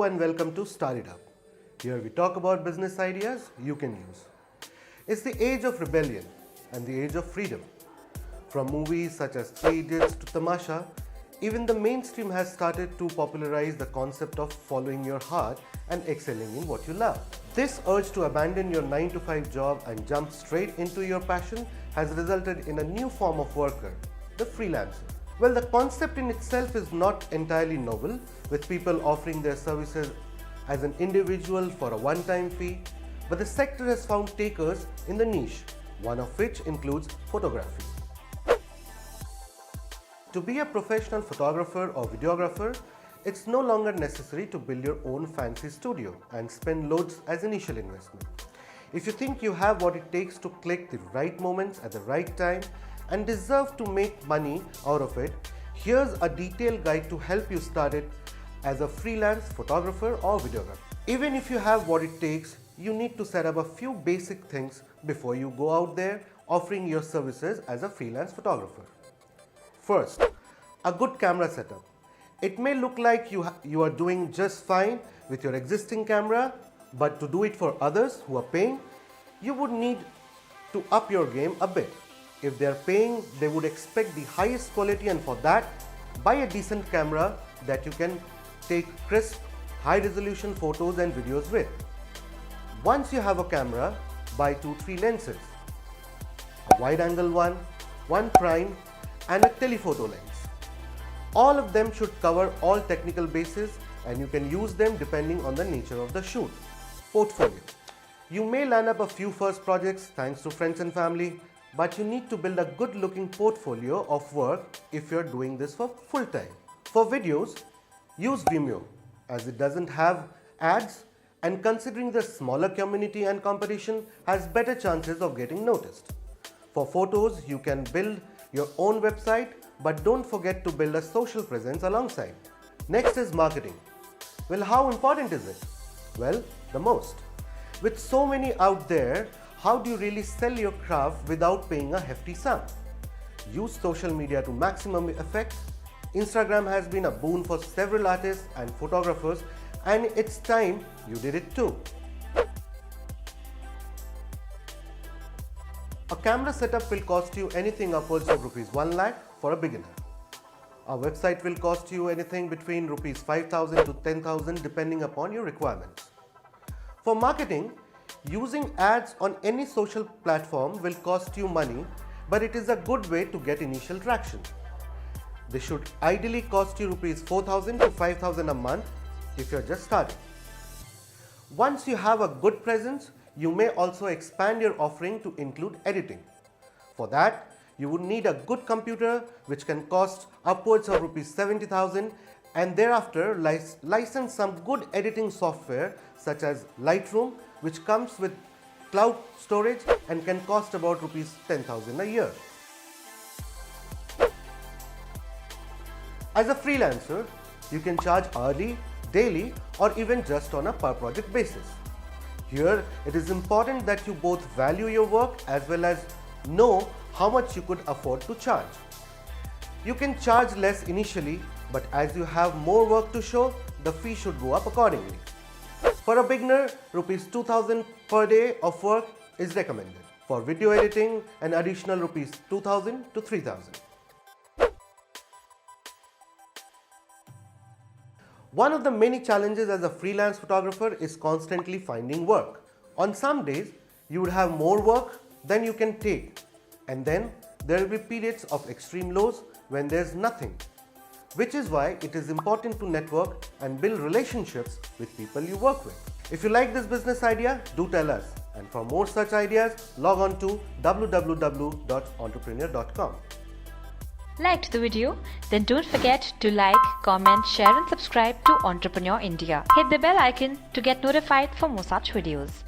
and welcome to Start It Up. Here we talk about business ideas you can use. It's the age of rebellion and the age of freedom. From movies such as Three Idiots to Tamasha, even the mainstream has started to popularize the concept of following your heart and excelling in what you love. This urge to abandon your 9-to-5 job and jump straight into your passion has resulted in a new form of worker, the freelancer. Well, the concept in itself is not entirely novel, with people offering their services as an individual for a one-time fee, but the sector has found takers in the niche, one of which includes photography. To be a professional photographer or videographer, it's no longer necessary to build your own fancy studio and spend loads as initial investment. If you think you have what it takes to click the right moments at the right time and deserve to make money out of it, here's a detailed guide to help you start it as a freelance photographer or videographer. Even if you have what it takes, you need to set up a few basic things before you go out there offering your services as a freelance photographer. First, a good camera setup. It may look like you are doing just fine with your existing camera, but to do it for others who are paying, you would need to up your game a bit. If they are paying, they would expect the highest quality, and for that, buy a decent camera that you can take crisp, high-resolution photos and videos with. Once you have a camera, buy 2-3 lenses, a wide-angle one prime, and a telephoto lens. All of them should cover all technical bases, and you can use them depending on the nature of the shoot. Portfolio. You may land up a few first projects thanks to friends and family, but you need to build a good-looking portfolio of work if you're doing this for full-time. For videos, use Vimeo, as it doesn't have ads, and considering the smaller community and competition, has better chances of getting noticed. For photos, you can build your own website, but don't forget to build a social presence alongside. Next is marketing. Well, how important is it? Well, the most. With so many out there, how do you really sell your craft without paying a hefty sum? Use social media to maximum effect. Instagram has been a boon for several artists and photographers, and it's time you did it too. A camera setup will cost you anything upwards of rupees 1 lakh for a beginner. A website will cost you anything between rupees 5,000 to 10,000 depending upon your requirements. For marketing, using ads on any social platform will cost you money, but it is a good way to get initial traction. They should ideally cost you rupees 4,000 to 5,000 a month if you're just starting. Once you have a good presence, you may also expand your offering to include editing. For that, you would need a good computer which can cost upwards of rupees 70,000, and thereafter license some good editing software such as Lightroom, which comes with cloud storage and can cost about rupees 10,000 a year. As a freelancer, you can charge hourly, daily, or even just on a per project basis. Here, it is important that you both value your work as well as know how much you could afford to charge. You can charge less initially, but as you have more work to show, the fee should go up accordingly. For a beginner, rupees 2,000 per day of work is recommended. For video editing, an additional rupees 2,000 to 3,000. One of the many challenges as a freelance photographer is constantly finding work. On some days, you would have more work than you can take, and then there will be periods of extreme lows when there's nothing, which is why it is important to network and build relationships with people you work with. If you like this business idea, do tell us, and for more such ideas, log on to www.entrepreneur.com. Liked the video? Then don't forget to like, comment, share and subscribe to Entrepreneur India. Hit the bell icon to get notified for more such videos.